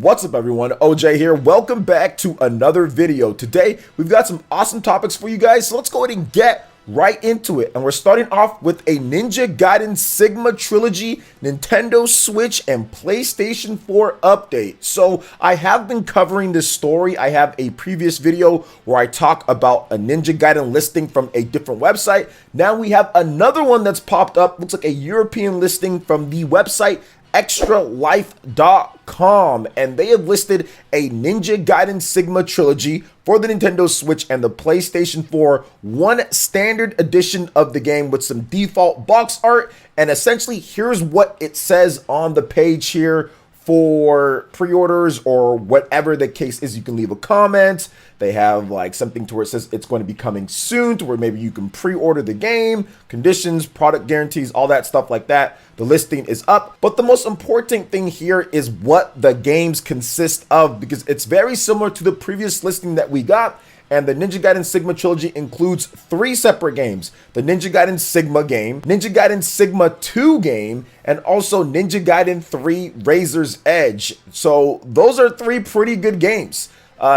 What's up everyone, OJ here. Welcome back to another video. Today, we've got some awesome topics for you guys, so let's go ahead and get right into it. And we're starting off with a Ninja Gaiden Sigma Trilogy, Nintendo Switch and PlayStation 4 update. So I have been covering this story. I have a previous video where I talk about a Ninja Gaiden listing from a different website. Now we have another one that's popped up. Looks like a European listing from the website extralife.com, and they have listed a Ninja Gaiden Sigma Trilogy for the Nintendo Switch and the PlayStation 4, one standard edition of the game with some default box art. And essentially, here's what it says on the page here for pre-orders or whatever the case is. You can leave a comment. They have like something to where it says it's going to be coming soon, to where maybe you can pre-order the game, conditions, product guarantees, all that stuff like that. The listing is up, but the most important thing here is what the games consist of, because it's very similar to the previous listing that we got. And the Ninja Gaiden Sigma Trilogy includes 3 separate games: the Ninja Gaiden Sigma game, Ninja Gaiden Sigma 2 game, and also Ninja Gaiden 3 Razor's Edge. So those are 3 pretty good games.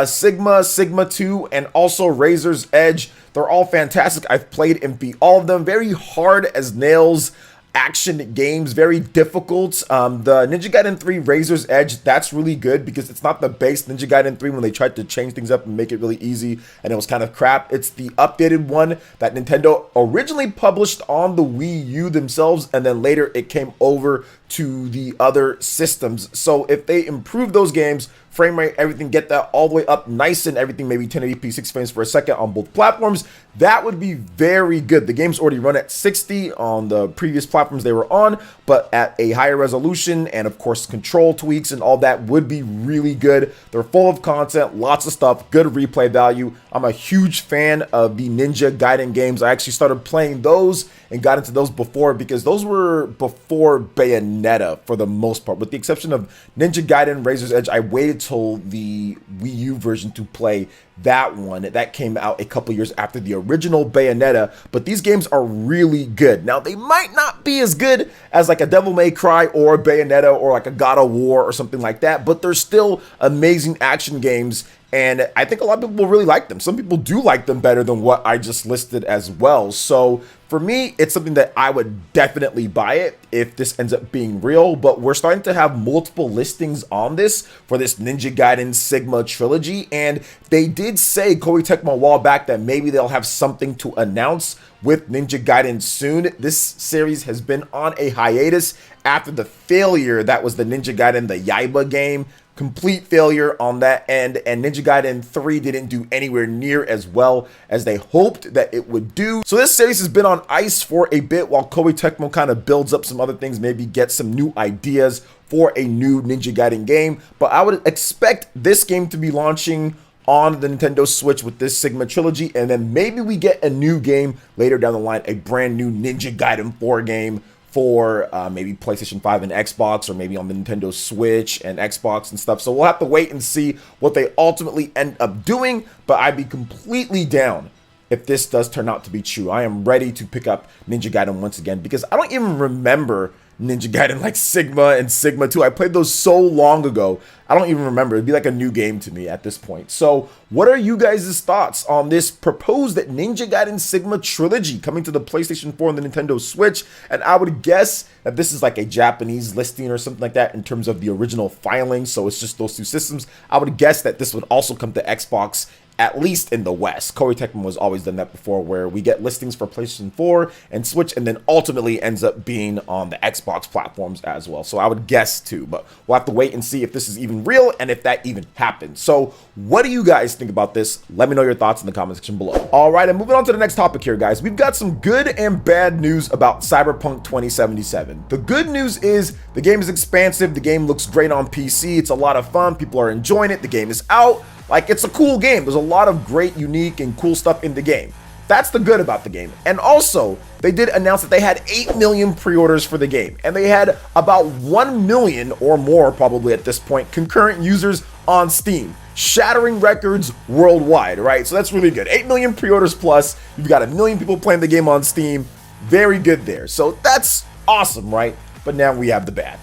Sigma, Sigma 2, and also Razor's Edge. They're all fantastic. I've played and beat all of them. Very hard as nails action games, very difficult. The Ninja Gaiden 3 Razor's Edge, that's really good because it's not the base Ninja Gaiden 3 when they tried to change things up and make it really easy and it was kind of crap. It's the updated one that Nintendo originally published on the Wii U themselves, and then later it came over to the other systems. So if they improve those games, frame rate, everything, get that all the way up nice and everything, maybe 1080p 6 frames per second on both platforms, that would be very good. The game's already run at 60 on the previous platforms they were on, but at a higher resolution, and of course control tweaks and all that would be really good. They're full of content, lots of stuff, good replay value. I'm a huge fan of the Ninja Gaiden games. I actually started playing those and got into those before, because those were before Bayonetta for the most part. With the exception of Ninja Gaiden Razor's Edge, I waited till the Wii U version to play that one. That came out a couple years after the original Bayonetta, but these games are really good. Now, they might not be as good as like a Devil May Cry or Bayonetta or like a God of War or something like that, but they're still amazing action games. And I think a lot of people really like them. Some people do like them better than what I just listed as well. So for me, it's something that I would definitely buy it if this ends up being real. But we're starting to have multiple listings on this for this Ninja Gaiden Sigma Trilogy. And they did say, Koei Tecmo a while back, that maybe they'll have something to announce with Ninja Gaiden soon. This series has been on a hiatus after the failure that was the Ninja Gaiden the Yaiba game. Complete failure on that end, and Ninja Gaiden 3 didn't do anywhere near as well as they hoped that it would do. So this series has been on ice for a bit while Koei Tecmo kind of builds up some other things, maybe get some new ideas for a new Ninja Gaiden game. But I would expect this game to be launching on the Nintendo Switch with this Sigma Trilogy, and then maybe we get a new game later down the line, a brand new Ninja Gaiden 4 game for maybe PlayStation 5 and Xbox, or maybe on the Nintendo Switch and Xbox and stuff. So we'll have to wait and see what they ultimately end up doing, but I'd be completely down if this does turn out to be true. I am ready to pick up Ninja Gaiden once again, because I don't even remember Ninja Gaiden like Sigma and Sigma 2. I played those so long ago, I don't even remember. It'd be like a new game to me at this point. So what are you guys' thoughts on this proposed Ninja Gaiden Sigma Trilogy coming to the PlayStation 4 and the Nintendo Switch? And I would guess that this is like a Japanese listing or something like that in terms of the original filing, so it's just those 2 systems. I would guess that this would also come to Xbox, at least in the West. Koei Tecmo has always done that before, where we get listings for PlayStation 4 and Switch, and then ultimately ends up being on the Xbox platforms as well. So I would guess too, but we'll have to wait and see if this is even real and if that even happens. So what do you guys think about this? Let me know your thoughts in the comment section below. All right, and moving on to the next topic here, guys. We've got some good and bad news about Cyberpunk 2077. The good news is the game is expansive. The game looks great on PC. It's a lot of fun. People are enjoying it. The game is out. Like, it's a cool game. There's a lot of great, unique, and cool stuff in the game. That's the good about the game. And also, they did announce that they had 8 million pre-orders for the game, and they had about 1 million or more probably at this point concurrent users on Steam, shattering records worldwide, right? So that's really good. 8 million pre-orders plus, you've got 1 million people playing the game on Steam. Very good there. So that's awesome, right? But now we have the bad.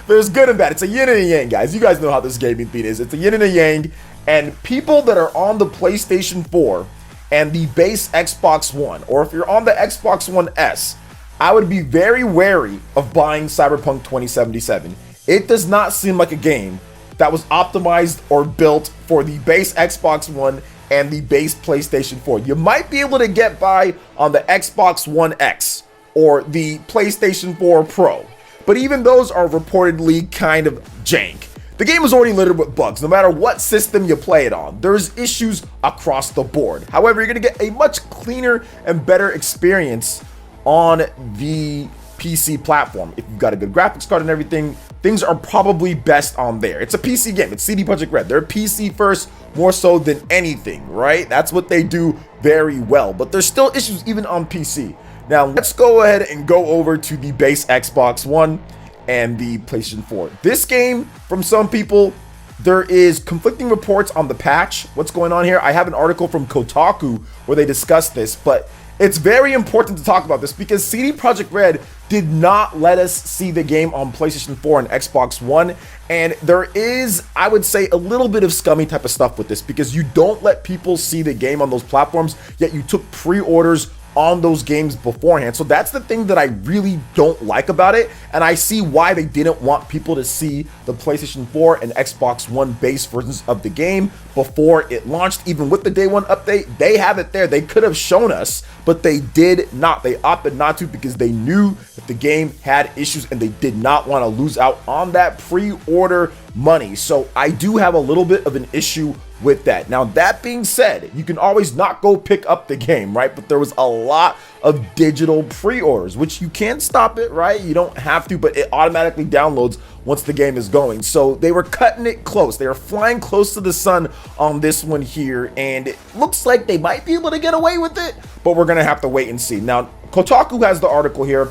There's good and bad. It's a yin and a yang, guys. You guys know how this gaming thing is. It's a yin and a yang. And people that are on the PlayStation 4 and the base Xbox One, or if you're on the Xbox One S, I would be very wary of buying Cyberpunk 2077. It does not seem like a game that was optimized or built for the base Xbox One and the base PlayStation 4. You might be able to get by on the Xbox One X or the PlayStation 4 Pro, but even those are reportedly kind of jank. The game is already littered with bugs. No matter what system you play it on, there's issues across the board. However, you're gonna get a much cleaner and better experience on the PC platform. If you've got a good graphics card and everything, things are probably best on there. It's a PC game. It's CD Projekt Red. They're PC first more so than anything, right? That's what they do very well. But there's still issues even on PC. Now, let's go ahead and go over to the base Xbox One and the PlayStation 4. This game, from some people, there is conflicting reports on the patch. What's going on here? I have an article from Kotaku where they discuss this, but it's very important to talk about this because CD Projekt Red did not let us see the game on PlayStation 4 and Xbox One. And there is, I would say, a little bit of scummy type of stuff with this because you don't let people see the game on those platforms, yet you took pre-orders on those games beforehand. So that's the thing that I really don't like about it, and I see why they didn't want people to see the PlayStation 4 and Xbox One base versions of the game before it launched. Even with the day one update, they have it there. They could have shown us, but they did not. They opted not to because they knew that the game had issues and they did not want to lose out on that pre-order money. So I do have a little bit of an issue with that. Now, that being said, you can always not go pick up the game, right? But there was a lot of digital pre-orders, which you can't stop it, right? You don't have to, but it automatically downloads once the game is going. So they were cutting it close. They were flying close to the sun on this one here, and it looks like they might be able to get away with it, but we're gonna have to wait and see. Now, Kotaku has the article here.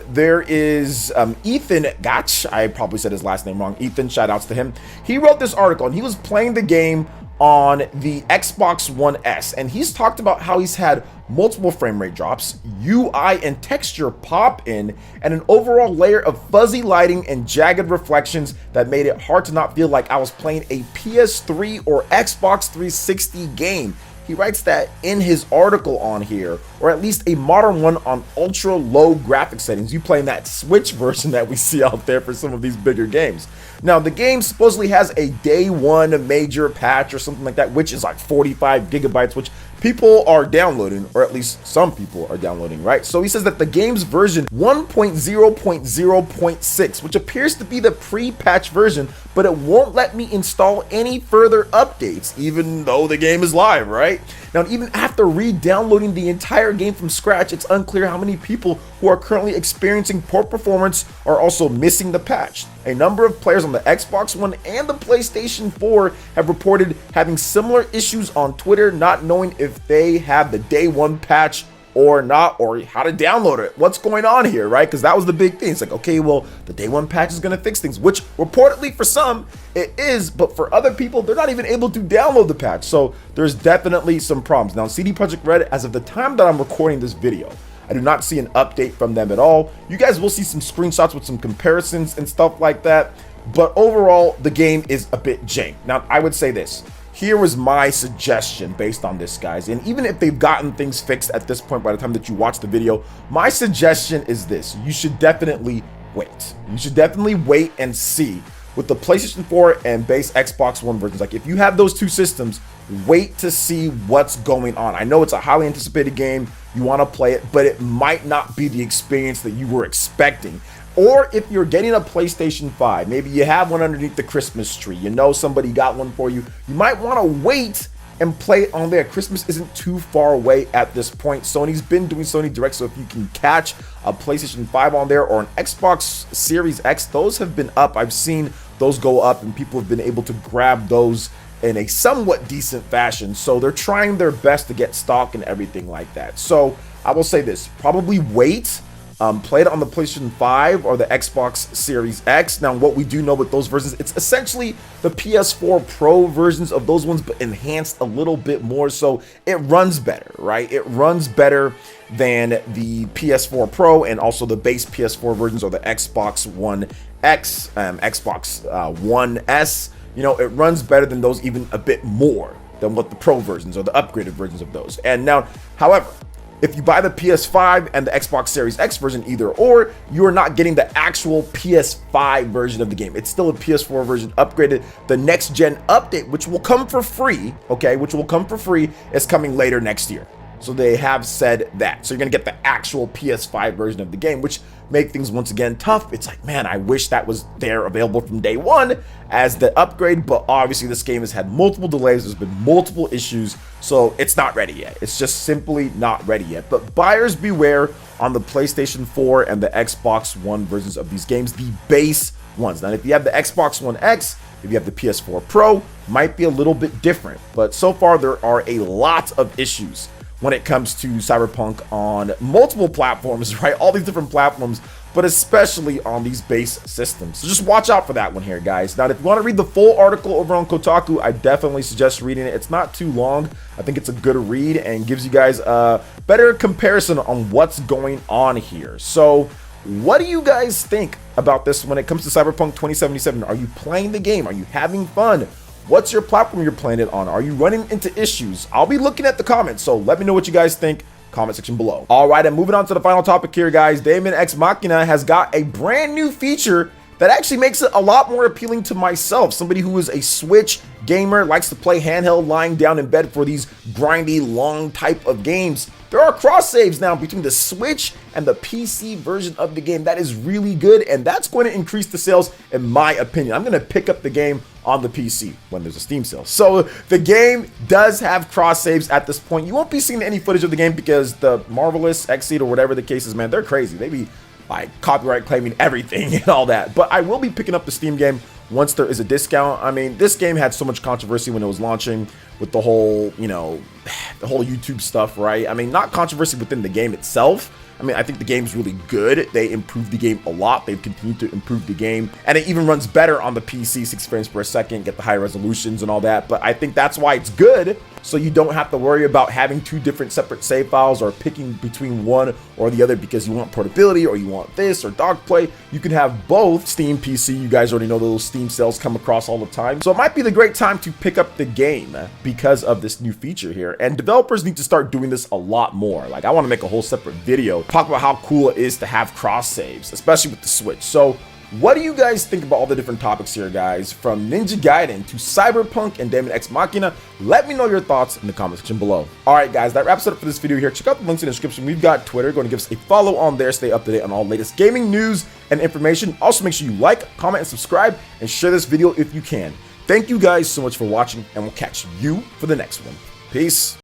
There is Ethan Gotch, I probably said his last name wrong. Ethan, shout outs to him. He wrote this article and he was playing the game on the Xbox One S, and he's talked about how he's had multiple frame rate drops, UI and texture pop in, and an overall layer of fuzzy lighting and jagged reflections that made it hard to not feel like I was playing a PS3 or Xbox 360 game. He writes that in his article on here, or at least a modern one on ultra low graphic settings. You playing that Switch version that we see out there for some of these bigger games. Now, the game supposedly has a day one major patch or something like that, which is like 45 gigabytes, which people are downloading, or at least some people are downloading, right? So he says that the game's version 1.0.0.6, which appears to be the pre-patch version, but it won't let me install any further updates, even though the game is live, right? Now, even after re-downloading the entire game from scratch, it's unclear how many people who are currently experiencing poor performance are also missing the patch. A number of players on the Xbox One and the PlayStation 4 have reported having similar issues on Twitter, not knowing if they have the day one patch or not, or how to download it. What's going on here, right? Because that was the big thing. It's like, okay, well, the day one patch is going to fix things, which reportedly for some it is, but for other people, they're not even able to download the patch. So there's definitely some problems. Now, CD Projekt Red, as of the time that I'm recording this video, I do not see an update from them at all. You guys will see some screenshots with some comparisons and stuff like that, but overall, the game is a bit jank. Now, I would say this. Here was my suggestion based on this, guys. And even if they've gotten things fixed at this point by the time that you watch the video, my suggestion is this. You should definitely wait. You should definitely wait and see with the PlayStation 4 and base Xbox One versions. Like, if you have those two systems, wait to see what's going on. I know it's a highly anticipated game. You want to play it, but it might not be the experience that you were expecting. Or if you're getting a PlayStation 5, maybe you have one underneath the Christmas tree, you know somebody got one for you, you might want to wait and play it on there. Christmas isn't too far away at this point. Sony's been doing Sony Direct, so if you can catch a PlayStation 5 on there or an Xbox Series X, those have been up. I've seen those go up and people have been able to grab those in a somewhat decent fashion. So they're trying their best to get stock and everything like that. So I will say this, probably wait play it on the PlayStation 5 or the Xbox Series X. Now, what we do know with those versions, it's essentially the PS4 Pro versions of those ones, but enhanced a little bit more, so it runs better, right? It runs better than the PS4 Pro and also the base PS4 versions or the Xbox One X, Xbox One S. You know, it runs better than those, even a bit more than what the Pro versions or the upgraded versions of those. And now, however, if you buy the PS5 and the Xbox Series X version, either or, you are not getting the actual PS5 version of the game. It's still a PS4 version upgraded. The next gen update, which will come for free, okay, which will come for free, is coming later next year. So they have said that. So you're gonna get the actual PS5 version of the game, which make things once again tough. It's like, man, I wish that was there available from day one as the upgrade, but obviously this game has had multiple delays. There's been multiple issues, so it's not ready yet. It's just simply not ready yet. But buyers beware on the PlayStation 4 and the Xbox One versions of these games, the base ones. Now, if you have the Xbox One X, if you have the PS4 Pro, might be a little bit different, but so far there are a lot of issues when it comes to Cyberpunk on multiple platforms, right? All these different platforms, but especially on these base systems. So just watch out for that one here, guys. Now, if you want to read the full article over on Kotaku, I definitely suggest reading it. It's not too long. I think it's a good read and gives you guys a better comparison on what's going on here. So what do you guys think about this when it comes to Cyberpunk 2077? Are you playing the game? Are you having fun? What's your platform you're playing it on? Are you running into issues? I'll be looking at the comments, so let me know what you guys think. Comment section below. All right, and moving on to the final topic here, guys. Daemon X Machina has got a brand new feature that actually makes it a lot more appealing to myself, somebody who is a Switch gamer, likes to play handheld lying down in bed for these grindy, long type of games. There are cross saves now between the Switch and the PC version of the game. That is really good, and that's going to increase the sales, in my opinion. I'm going to pick up the game on the PC when there's a Steam sale. So the game does have cross saves at this point. You won't be seeing any footage of the game because the Marvelous Exceed or whatever the case is, man, they're crazy. They be like copyright claiming everything and all that. But I will be picking up the Steam game once there is a discount. I mean, this game had so much controversy when it was launching with the whole, you know, the whole YouTube stuff, right? I mean, not controversy within the game itself. I mean, I think the game's really good. They improved the game a lot. They've continued to improve the game. And it even runs better on the PC, 60 frames per second, get the high resolutions and all that. But I think that's why it's good. So you don't have to worry about having two different separate save files or picking between one or the other because you want portability or you want this or dogplay. You can have both. Steam PC, you guys already know those Steam sales come across all the time. So it might be the great time to pick up the game because of this new feature here. And developers need to start doing this a lot more. Like, I want to make a whole separate video talk about how cool it is to have cross saves, especially with the Switch. So what do you guys think about all the different topics here, guys? From Ninja Gaiden to Cyberpunk and Daemon X Machina? Let me know your thoughts in the comment section below. All right, guys, that wraps it up for this video here. Check out the links in the description. We've got Twitter. Go and give us a follow on there. Stay up to date on all latest gaming news and information. Also, make sure you like, comment, and subscribe, and share this video if you can. Thank you guys so much for watching, and we'll catch you for the next one. Peace.